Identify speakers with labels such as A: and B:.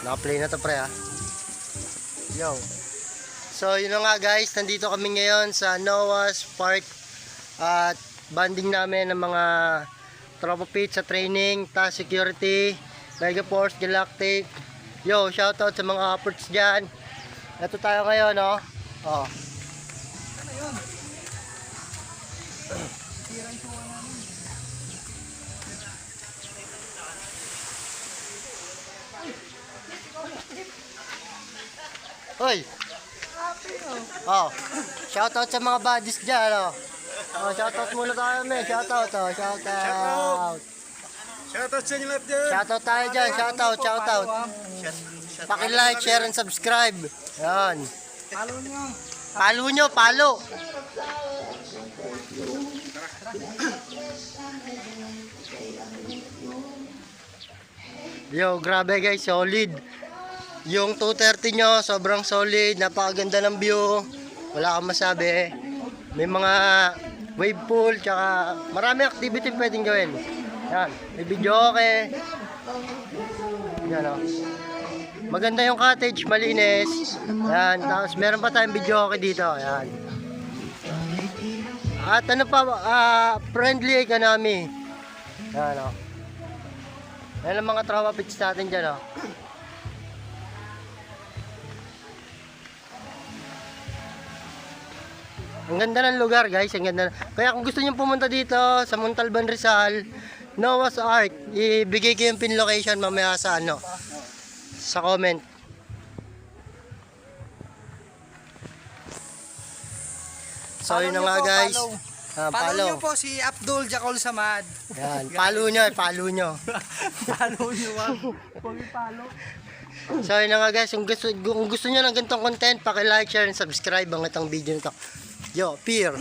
A: Naka-play na to pre ha. Yo. So yun na nga guys, nandito kami ngayon sa Noah's Park at banding namin ng mga tropa pit sa training, task security, Mega Force, Galactic. Yo, shoutout sa mga efforts dyan. Ito tayo ngayon, no? Oh.
B: Ano yun?
A: Hoy! Oh, shoutout sa mga buddies dyan, oh. Oh, shoutout muna tayo, men. Shoutout, oh. Shoutout.
B: Shoutout sa inyo lahat dyan.
A: Shoutout tayo dyan. Shoutout, shoutout. Paki-like, share, and subscribe. Yan.
B: Follow nyo.
A: Palo nyo, palo. Yo, grabe guys, solid. Yung 230 nyo, sobrang solid. Napakaganda ng view. Wala kang masabi. May mga wave pool, tsaka marami activity pwedeng gawin. Yan, may video okay. Yan o. Maganda yung cottage, malinis. Yan, tapos meron pa tayong video okay dito. Yan. At ano pa, friendly economy. Yan o. Yan ang mga tropa pits natin dyan o. Ang ganda ng lugar guys, ang ganda. Kaya kung gusto niyo pumunta dito sa Montalban, Rizal, Noah's Ark, ibigay ko yung pin location mamaya sa ano, sa comment. So yun na nga guys.
B: Follow nyo po si Abdul Jacol Samad.
A: Yan, follow nyo, follow nyo.
B: Follow nyo, wag. Huwag i-follow.
A: So yun na nga guys, kung gusto nyo ng ganitong content, paki-like, share, and subscribe ang itong video nito. Yo, peer.